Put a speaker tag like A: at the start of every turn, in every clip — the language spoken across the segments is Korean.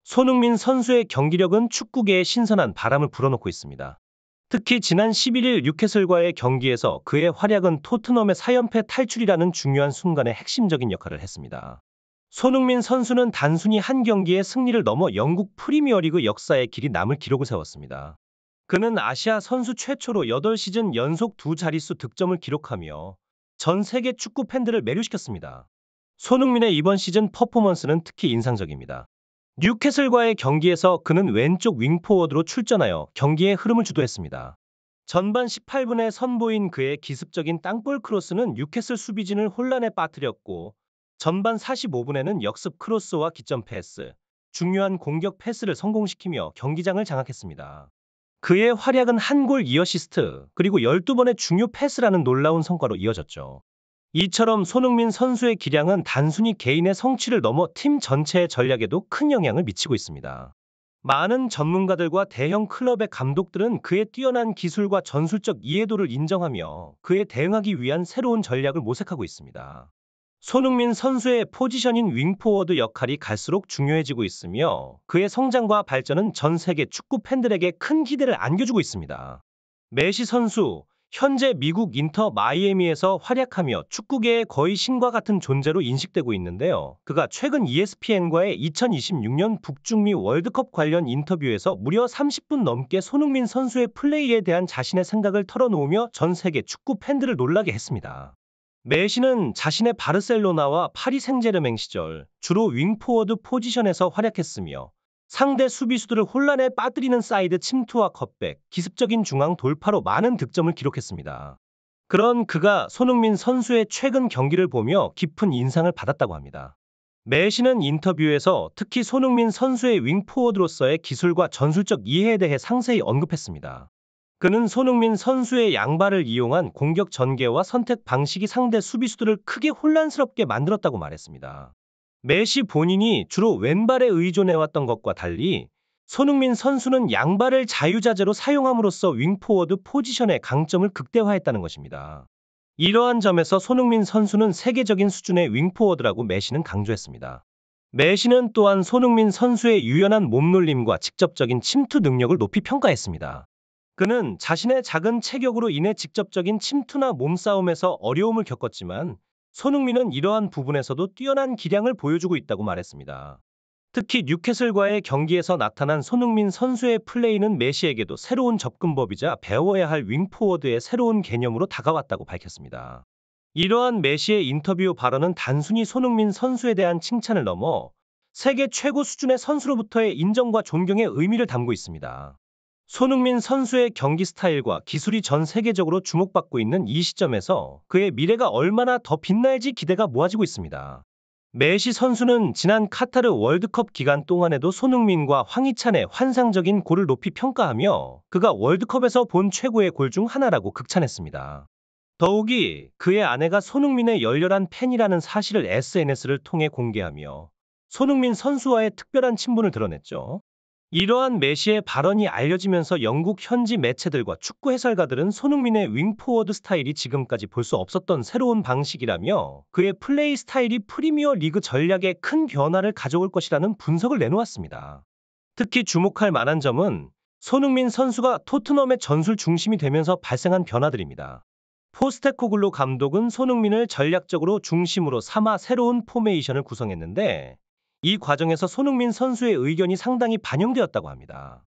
A: 손흥민 선수의 경기력은 축구계에 신선한 바람을 불어넣고 있습니다. 특히 지난 11일 뉴캐슬과의 경기에서 그의 활약은 토트넘의 4연패 탈출이라는 중요한 순간에 핵심적인 역할을 했습니다. 손흥민 선수는 단순히 한 경기의 승리를 넘어 영국 프리미어리그 역사에 길이 남을 기록을 세웠습니다. 그는 아시아 선수 최초로 8시즌 연속 두 자릿수 득점을 기록하며 전 세계 축구 팬들을 매료시켰습니다. 손흥민의 이번 시즌 퍼포먼스는 특히 인상적입니다. 뉴캐슬과의 경기에서 그는 왼쪽 윙포워드로 출전하여 경기의 흐름을 주도했습니다. 전반 18분에 선보인 그의 기습적인 땅볼 크로스는 뉴캐슬 수비진을 혼란에 빠뜨렸고, 전반 45분에는 역습 크로스와 기점 패스, 중요한 공격 패스를 성공시키며 경기장을 장악했습니다. 그의 활약은 한 골 2어시스트 그리고 12번의 중요 패스라는 놀라운 성과로 이어졌죠. 이처럼 손흥민 선수의 기량은 단순히 개인의 성취를 넘어 팀 전체의 전략에도 큰 영향을 미치고 있습니다. 많은 전문가들과 대형 클럽의 감독들은 그의 뛰어난 기술과 전술적 이해도를 인정하며 그에 대응하기 위한 새로운 전략을 모색하고 있습니다. 손흥민 선수의 포지션인 윙포워드 역할이 갈수록 중요해지고 있으며 그의 성장과 발전은 전 세계 축구 팬들에게 큰 기대를 안겨주고 있습니다. 메시 선수, 현재 미국 인터 마이애미에서 활약하며 축구계의 거의 신과 같은 존재로 인식되고 있는데요. 그가 최근 ESPN과의 2026년 북중미 월드컵 관련 인터뷰에서 무려 30분 넘게 손흥민 선수의 플레이에 대한 자신의 생각을 털어놓으며 전 세계 축구 팬들을 놀라게 했습니다. 메시는 자신의 바르셀로나와 파리 생제르맹 시절 주로 윙포워드 포지션에서 활약했으며 상대 수비수들을 혼란에 빠뜨리는 사이드 침투와 컷백, 기습적인 중앙 돌파로 많은 득점을 기록했습니다. 그런 그가 손흥민 선수의 최근 경기를 보며 깊은 인상을 받았다고 합니다. 메시는 인터뷰에서 특히 손흥민 선수의 윙포워드로서의 기술과 전술적 이해에 대해 상세히 언급했습니다. 그는 손흥민 선수의 양발을 이용한 공격 전개와 선택 방식이 상대 수비수들을 크게 혼란스럽게 만들었다고 말했습니다. 메시 본인이 주로 왼발에 의존해왔던 것과 달리 손흥민 선수는 양발을 자유자재로 사용함으로써 윙포워드 포지션의 강점을 극대화했다는 것입니다. 이러한 점에서 손흥민 선수는 세계적인 수준의 윙포워드라고 메시는 강조했습니다. 메시는 또한 손흥민 선수의 유연한 몸놀림과 직접적인 침투 능력을 높이 평가했습니다. 그는 자신의 작은 체격으로 인해 직접적인 침투나 몸싸움에서 어려움을 겪었지만 손흥민은 이러한 부분에서도 뛰어난 기량을 보여주고 있다고 말했습니다. 특히 뉴캐슬과의 경기에서 나타난 손흥민 선수의 플레이는 메시에게도 새로운 접근법이자 배워야 할 윙포워드의 새로운 개념으로 다가왔다고 밝혔습니다. 이러한 메시의 인터뷰 발언은 단순히 손흥민 선수에 대한 칭찬을 넘어 세계 최고 수준의 선수로부터의 인정과 존경의 의미를 담고 있습니다. 손흥민 선수의 경기 스타일과 기술이 전 세계적으로 주목받고 있는 이 시점에서 그의 미래가 얼마나 더 빛날지 기대가 모아지고 있습니다. 메시 선수는 지난 카타르 월드컵 기간 동안에도 손흥민과 황희찬의 환상적인 골을 높이 평가하며 그가 월드컵에서 본 최고의 골 중 하나라고 극찬했습니다. 더욱이 그의 아내가 손흥민의 열렬한 팬이라는 사실을 SNS를 통해 공개하며 손흥민 선수와의 특별한 친분을 드러냈죠. 이러한 메시의 발언이 알려지면서 영국 현지 매체들과 축구 해설가들은 손흥민의 윙포워드 스타일이 지금까지 볼 수 없었던 새로운 방식이라며 그의 플레이 스타일이 프리미어 리그 전략에 큰 변화를 가져올 것이라는 분석을 내놓았습니다. 특히 주목할 만한 점은 손흥민 선수가 토트넘의 전술 중심이 되면서 발생한 변화들입니다. 포스테코글루 감독은 손흥민을 전략적으로 중심으로 삼아 새로운 포메이션을 구성했는데 이 과정에서 손흥민 선수의 의견이 상당히 반영되었다고 합니다.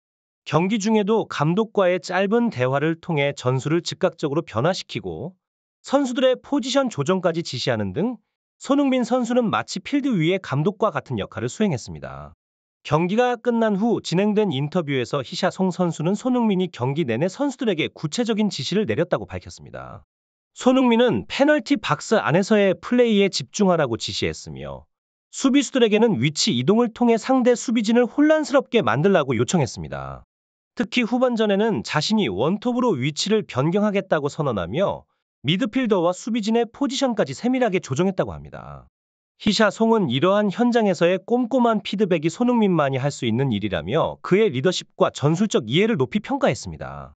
A: 경기 중에도 감독과의 짧은 대화를 통해 전술을 즉각적으로 변화시키고 선수들의 포지션 조정까지 지시하는 등 손흥민 선수는 마치 필드 위의 감독과 같은 역할을 수행했습니다. 경기가 끝난 후 진행된 인터뷰에서 히샤송 선수는 손흥민이 경기 내내 선수들에게 구체적인 지시를 내렸다고 밝혔습니다. 손흥민은 페널티 박스 안에서의 플레이에 집중하라고 지시했으며 수비수들에게는 위치 이동을 통해 상대 수비진을 혼란스럽게 만들라고 요청했습니다. 특히 후반전에는 자신이 원톱으로 위치를 변경하겠다고 선언하며 미드필더와 수비진의 포지션까지 세밀하게 조정했다고 합니다. 히샤송은 이러한 현장에서의 꼼꼼한 피드백이 손흥민만이 할 수 있는 일이라며 그의 리더십과 전술적 이해를 높이 평가했습니다.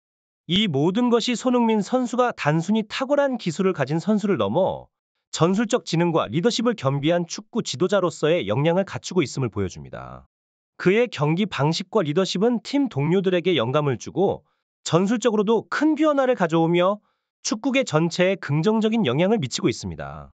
A: 이 모든 것이 손흥민 선수가 단순히 탁월한 기술을 가진 선수를 넘어 전술적 지능과 리더십을 겸비한 축구 지도자로서의 역량을 갖추고 있음을 보여줍니다. 그의 경기 방식과 리더십은 팀 동료들에게 영감을 주고 전술적으로도 큰 변화를 가져오며 축구계 전체에 긍정적인 영향을 미치고 있습니다.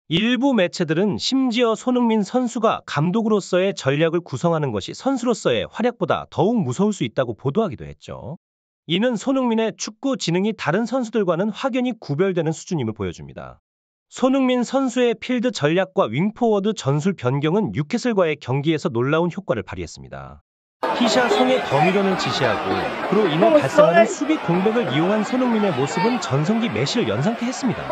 A: 일부 매체들은 심지어 손흥민 선수가 감독으로서의 전략을 구성하는 것이 선수로서의 활약보다 더욱 무서울 수 있다고 보도하기도 했죠. 이는 손흥민의 축구 지능이 다른 선수들과는 확연히 구별되는 수준임을 보여줍니다. 손흥민 선수의 필드 전략과 윙포워드 전술 변경은 뉴캐슬과의 경기에서 놀라운 효과를 발휘했습니다. 히샤 송의 더미런을 지시하고 그로 인해 발생하는 수비 공백을 이용한 손흥민의 모습은 전성기 메시를 연상케 했습니다.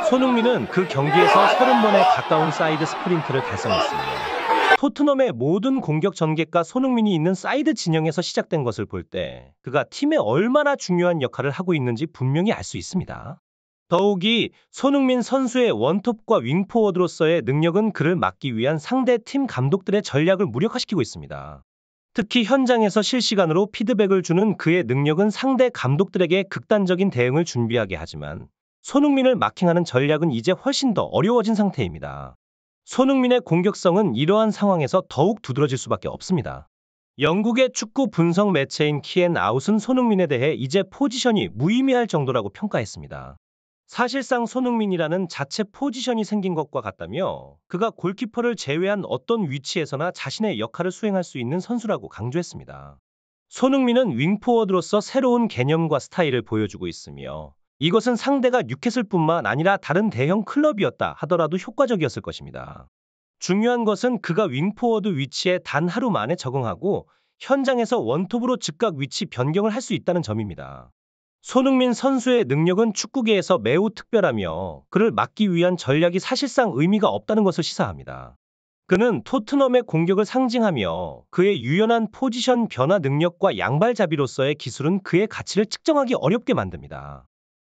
A: 손흥민은 그 경기에서 30번에 가까운 사이드 스프린트를 달성했습니다. 토트넘의 모든 공격 전개가 손흥민이 있는 사이드 진영에서 시작된 것을 볼 때 그가 팀에 얼마나 중요한 역할을 하고 있는지 분명히 알 수 있습니다. 더욱이 손흥민 선수의 원톱과 윙포워드로서의 능력은 그를 막기 위한 상대 팀 감독들의 전략을 무력화시키고 있습니다. 특히 현장에서 실시간으로 피드백을 주는 그의 능력은 상대 감독들에게 극단적인 대응을 준비하게 하지만 손흥민을 마킹하는 전략은 이제 훨씬 더 어려워진 상태입니다. 손흥민의 공격성은 이러한 상황에서 더욱 두드러질 수밖에 없습니다. 영국의 축구 분석 매체인 키앤아웃은 손흥민에 대해 이제 포지션이 무의미할 정도라고 평가했습니다. 사실상 손흥민이라는 자체 포지션이 생긴 것과 같다며 그가 골키퍼를 제외한 어떤 위치에서나 자신의 역할을 수행할 수 있는 선수라고 강조했습니다. 손흥민은 윙포워드로서 새로운 개념과 스타일을 보여주고 있으며 이것은 상대가 뉴캐슬뿐만 아니라 다른 대형 클럽이었다 하더라도 효과적이었을 것입니다. 중요한 것은 그가 윙포워드 위치에 단 하루 만에 적응하고 현장에서 원톱으로 즉각 위치 변경을 할 수 있다는 점입니다. 손흥민 선수의 능력은 축구계에서 매우 특별하며 그를 막기 위한 전략이 사실상 의미가 없다는 것을 시사합니다. 그는 토트넘의 공격을 상징하며 그의 유연한 포지션 변화 능력과 양발잡이로서의 기술은 그의 가치를 측정하기 어렵게 만듭니다.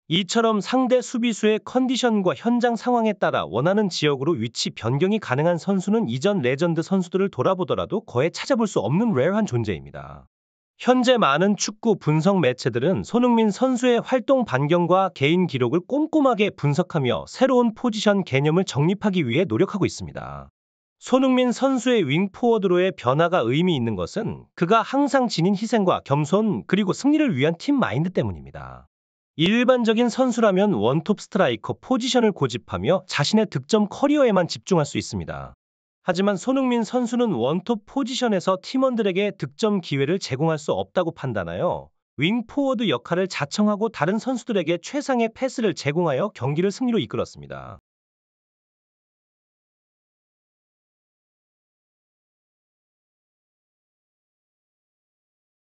A: 이처럼 상대 수비수의 컨디션과 현장 상황에 따라 원하는 지역으로 위치 변경이 가능한 선수는 이전 레전드 선수들을 돌아보더라도 거의 찾아볼 수 없는 레어한 존재입니다. 현재 많은 축구 분석 매체들은 손흥민 선수의 활동 반경과 개인 기록을 꼼꼼하게 분석하며 새로운 포지션 개념을 정립하기 위해 노력하고 있습니다. 손흥민 선수의 윙포워드로의 변화가 의미 있는 것은 그가 항상 지닌 희생과 겸손 그리고 승리를 위한 팀 마인드 때문입니다. 일반적인 선수라면 원톱 스트라이커 포지션을 고집하며 자신의 득점 커리어에만 집중할 수 있습니다. 하지만 손흥민 선수는 원톱 포지션에서 팀원들에게 득점 기회를 제공할 수 없다고 판단하여 윙포워드 역할을 자청하고 다른 선수들에게 최상의 패스를 제공하여 경기를 승리로 이끌었습니다.